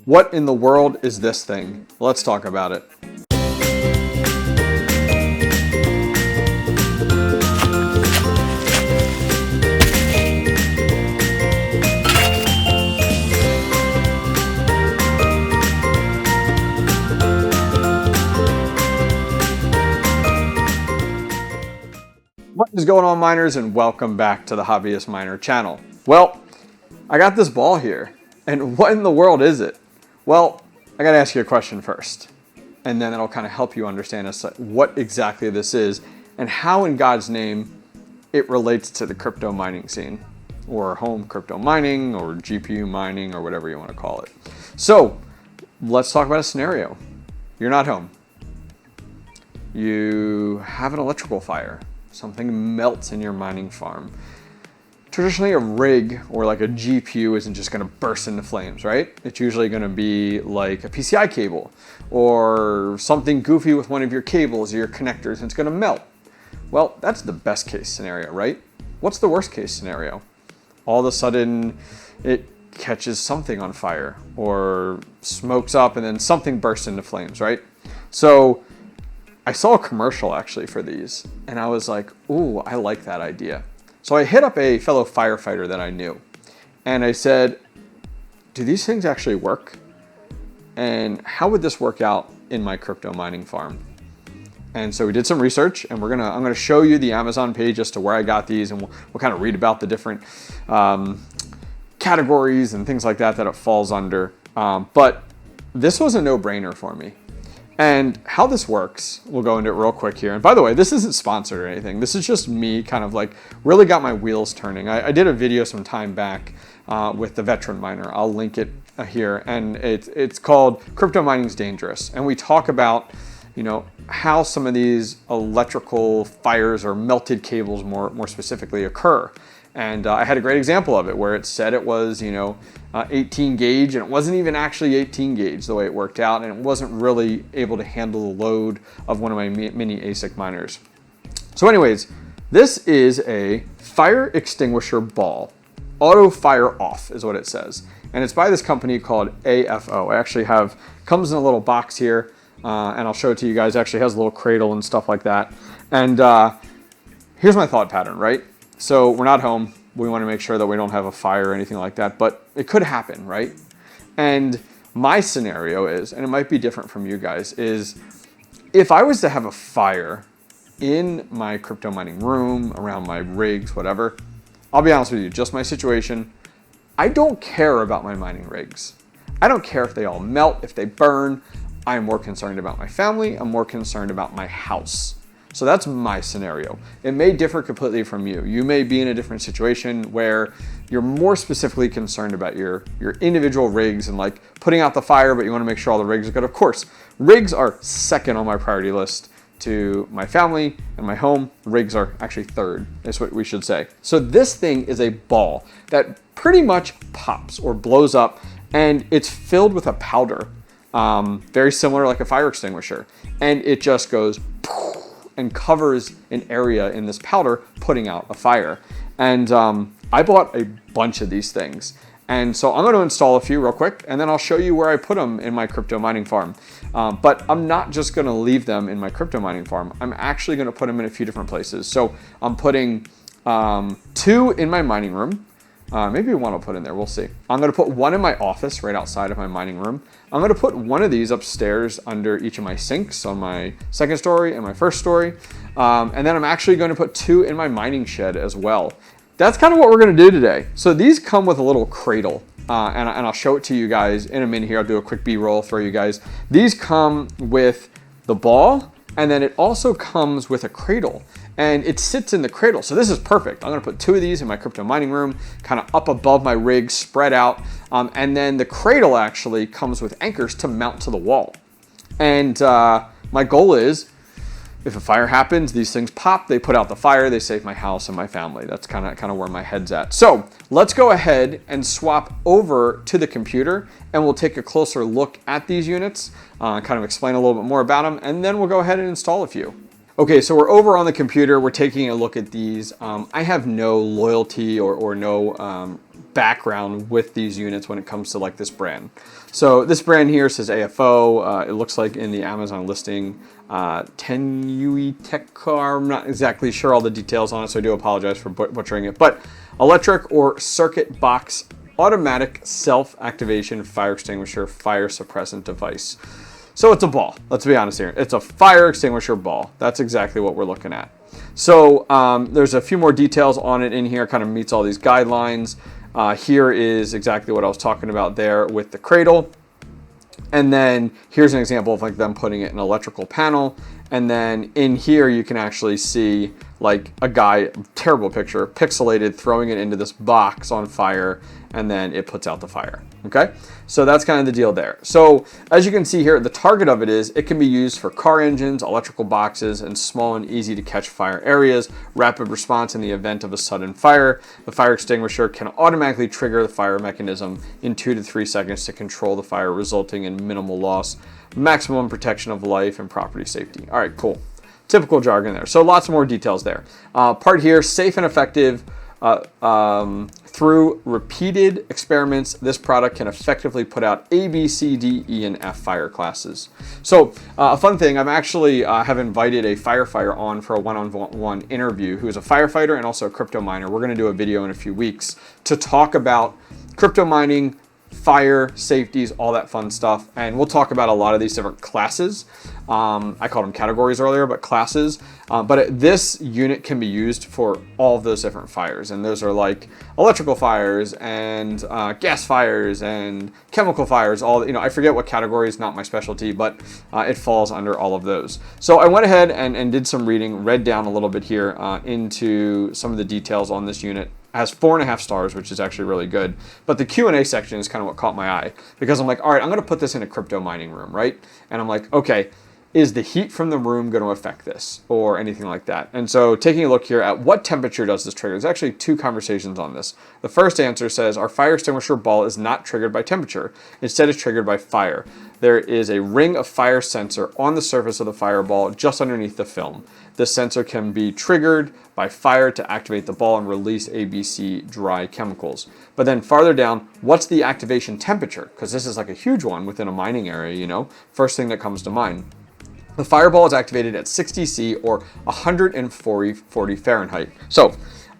What in the world is this thing? Let's talk about it. What is going on, miners, and welcome back to the Hobbyist Miner channel. Well, I got this ball here, and what in the world is it? Well, I gotta ask you a question first, and then that'll kind of help you understand what exactly this is and how in God's name it relates to the crypto mining scene, or home crypto mining, or GPU mining, or whatever you want to call it. So let's talk about a scenario. You're not home. You have an electrical fire. Something melts in your mining farm. Traditionally, a rig or like a GPU isn't just going to burst into flames, right? It's usually going to be like a PCI cable or something goofy with one of your cables or your connectors, and it's going to melt. Well, that's the best case scenario, right? What's the worst case scenario? All of a sudden, it catches something on fire or smokes up and then something bursts into flames, right? So I saw a commercial actually for these, and I was like, ooh, I like that idea. So I hit up a fellow firefighter that I knew, and I said, do these things actually work? And how would this work out in my crypto mining farm? And so we did some research, and I'm gonna show you the Amazon page as to where I got these, and we'll kind of read about the different categories and things like that it falls under. But this was a no-brainer for me. And how this works, we'll go into it real quick here. And by the way, this isn't sponsored or anything. This is just me kind of like really got my wheels turning. I did a video some time back with the veteran miner. I'll link it here. And it's called Crypto Mining's Dangerous. And we talk about, you know, how some of these electrical fires or melted cables more specifically occur. And I had a great example of it where it said it was, 18 gauge, and it wasn't even actually 18 gauge the way it worked out, and it wasn't really able to handle the load of one of my mini ASIC miners. So anyways, this is a fire extinguisher ball. Auto fire off is what it says. And it's by this company called AFO. I actually comes in a little box here, and I'll show it to you guys. It actually has a little cradle and stuff like that. And here's my thought pattern, right? So we're not home. We want to make sure that we don't have a fire or anything like that, but it could happen, right? And my scenario is, and it might be different from you guys, is if I was to have a fire in my crypto mining room, around my rigs, whatever, I'll be honest with you, just my situation, I don't care about my mining rigs. I don't care if they all melt, if they burn. I'm more concerned about my family. I'm more concerned about my house. So that's my scenario. It may differ completely from you. You may be in a different situation where you're more specifically concerned about your individual rigs and like putting out the fire, but you want to make sure all the rigs are good. Of course, rigs are second on my priority list to my family and my home. Rigs are actually third, is what we should say. So this thing is a ball that pretty much pops or blows up, and it's filled with a powder, very similar like a fire extinguisher. And it just goes and covers an area in this powder, putting out a fire. And I bought a bunch of these things. And so I'm gonna install a few real quick, and then I'll show you where I put them in my crypto mining farm. But I'm not just gonna leave them in my crypto mining farm. I'm actually gonna put them in a few different places. So I'm putting 2 in my mining room. Maybe one I'll put in there, we'll see. I'm gonna put one in my office right outside of my mining room. I'm gonna put one of these upstairs under each of my sinks on my second story and my first story. And then I'm actually gonna put 2 in my mining shed as well. That's kind of what we're gonna do today. So these come with a little cradle, and I'll show it to you guys in a minute here. I'll do a quick B-roll for you guys. These come with the ball, and then it also comes with a cradle. And it sits in the cradle. So this is perfect. I'm gonna put 2 of these in my crypto mining room, kind of up above my rig, spread out. And then the cradle actually comes with anchors to mount to the wall. And my goal is, if a fire happens, these things pop, they put out the fire, they save my house and my family. That's kind of where my head's at. So let's go ahead and swap over to the computer, and we'll take a closer look at these units, kind of explain a little bit more about them, and then we'll go ahead and install a few. Okay, so we're over on the computer. We're taking a look at these. I have no loyalty or no background with these units when it comes to like this brand. So this brand here says AFO. It looks like in the Amazon listing, 𝐏𝐸𝐽𝐿. I'm not exactly sure all the details on it, so I do apologize for butchering it. But electric or circuit box automatic self-activation fire extinguisher fire suppressant device. So it's a ball. Let's be honest here. It's a fire extinguisher ball. That's exactly what we're looking at. So there's a few more details on it in here, kind of meets all these guidelines. Here is exactly what I was talking about there with the cradle. And then here's an example of like them putting it in an electrical panel. And then in here, you can actually see like a guy, terrible picture, pixelated, throwing it into this box on fire, and then it puts out the fire. Okay, so that's kind of the deal there. So as you can see here, the target of it is it can be used for car engines, electrical boxes, and small and easy to catch fire areas, rapid response in the event of a sudden fire. The fire extinguisher can automatically trigger the fire mechanism in 2 to 3 seconds to control the fire, resulting in minimal loss, maximum protection of life and property safety. All right, cool. Typical jargon there. So lots more details there. Part here, safe and effective. Through repeated experiments, this product can effectively put out A, B, C, D, E, and F fire classes. So a fun thing, I've actually have invited a firefighter on for a one-on-one interview who is a firefighter and also a crypto miner. We're going to do a video in a few weeks to talk about crypto mining, fire, safeties, all that fun stuff. And we'll talk about a lot of these different classes. I called them categories earlier, but classes. But this unit can be used for all of those different fires. And those are like electrical fires and gas fires and chemical fires. All, you know, I forget what category is not my specialty, but it falls under all of those. So I went ahead and did some reading, read down a little bit here into some of the details on this unit. Has 4.5 stars, which is actually really good. But the Q&A section is kind of what caught my eye, because I'm like, all right, I'm going to put this in a crypto mining room, right? And I'm like, okay, is the heat from the room going to affect this or anything like that? And so taking a look here at what temperature does this trigger, there's actually 2 conversations on this. The first answer says our fire extinguisher ball is not triggered by temperature. Instead, it's triggered by fire. There is a ring of fire sensor on the surface of the fireball just underneath the film. This sensor can be triggered by fire to activate the ball and release ABC dry chemicals. But then farther down, what's the activation temperature? Because this is like a huge one within a mining area, you know, first thing that comes to mind. The fireball is activated at 60 C or 140 Fahrenheit. So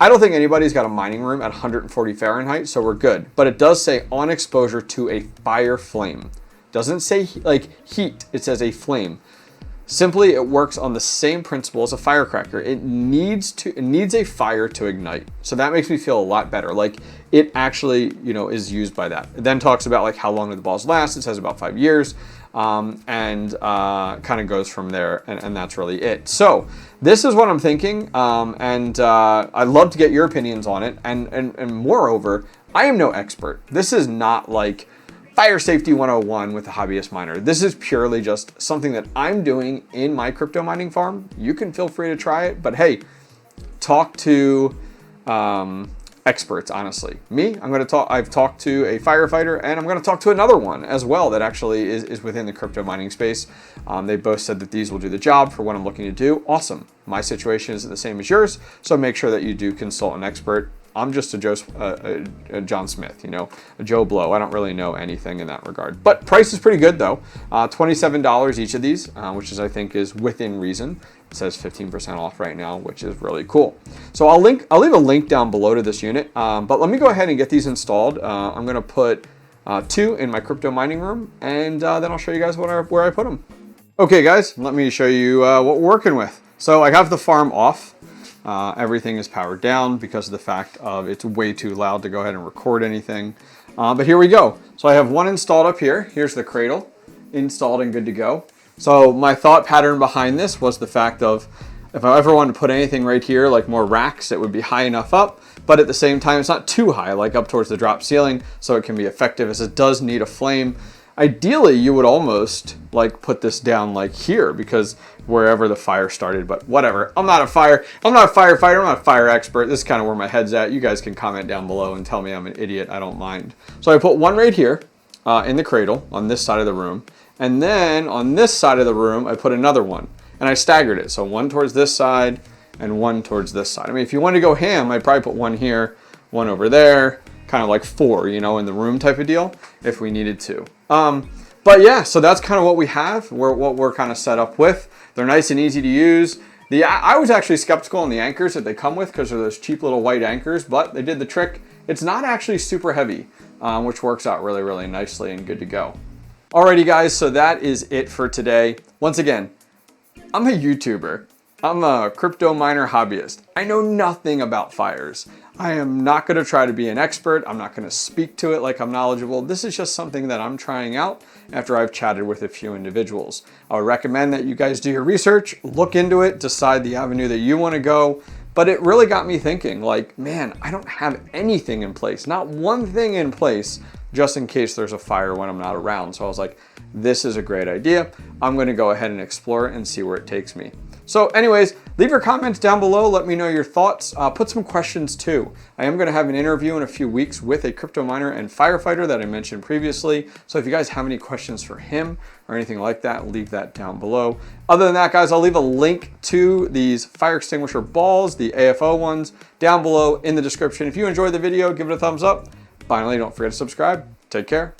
I don't think anybody's got a mining room at 140 Fahrenheit, so we're good. But it does say on exposure to a fire flame. Doesn't say like heat, it says a flame. Simply, it works on the same principle as a firecracker. It needs a fire to ignite. So that makes me feel a lot better. Like it actually, you know, is used by that. It then talks about like how long do the balls last. It says about 5 years, and kind of goes from there. And that's really it. So this is what I'm thinking. I'd love to get your opinions on it. And moreover, I am no expert. This is not like Fire Safety 101 with a hobbyist miner. This is purely just something that I'm doing in my crypto mining farm. You can feel free to try it, but hey, talk to experts, honestly. Me, I've talked to a firefighter, and I'm gonna talk to another one as well that actually is within the crypto mining space. They both said that these will do the job for what I'm looking to do. Awesome. My situation isn't the same as yours, so make sure that you do consult an expert. I'm just a John Smith, you know, a Joe Blow. I don't really know anything in that regard. But price is pretty good though. $27 each of these, which I think is within reason. It says 15% off right now, which is really cool. So I'll leave a link down below to this unit. But let me go ahead and get these installed. I'm gonna put 2 in my crypto mining room, and then I'll show you guys where I put them. Okay guys, let me show you what we're working with. So I have the farm off. Everything is powered down because of the fact of it's way too loud to go ahead and record anything. But here we go. So I have one installed up here. Here's the cradle installed and good to go. So my thought pattern behind this was the fact of if I ever wanted to put anything right here, like more racks, it would be high enough up, but at the same time, it's not too high, like up towards the drop ceiling, so it can be effective as it does need a flame. Ideally, you would almost like put this down like here because wherever the fire started, but whatever. I'm not a firefighter, I'm not a fire expert. This is kind of where my head's at. You guys can comment down below and tell me I'm an idiot. I don't mind. So I put one right here in the cradle on this side of the room. And then on this side of the room, I put another one and I staggered it. So one towards this side and one towards this side. I mean, if you wanted to go ham, I'd probably put one here, one over there, kind of like 4, you know, in the room type of deal if we needed to. But yeah, so that's kind of what we have. What we're kind of set up with. They're nice and easy to use. I was actually skeptical on the anchors that they come with because they're those cheap little white anchors, but they did the trick. It's not actually super heavy, which works out really, really nicely and good to go. Alrighty guys, so that is it for today. Once again, I'm a YouTuber. I'm a crypto miner hobbyist. I know nothing about fires. I am not going to try to be an expert. I'm not going to speak to it like I'm knowledgeable. This is just something that I'm trying out after I've chatted with a few individuals. I would recommend that you guys do your research, look into it, decide the avenue that you want to go. But it really got me thinking, like, man, I don't have anything in place, not one thing in place, just in case there's a fire when I'm not around. So I was like, this is a great idea. I'm going to go ahead and explore it and see where it takes me. So anyways, leave your comments down below. Let me know your thoughts. Put some questions too. I am going to have an interview in a few weeks with a crypto miner and firefighter that I mentioned previously. So if you guys have any questions for him or anything like that, leave that down below. Other than that, guys, I'll leave a link to these fire extinguisher balls, the AFO ones, down below in the description. If you enjoyed the video, give it a thumbs up. Finally, don't forget to subscribe. Take care.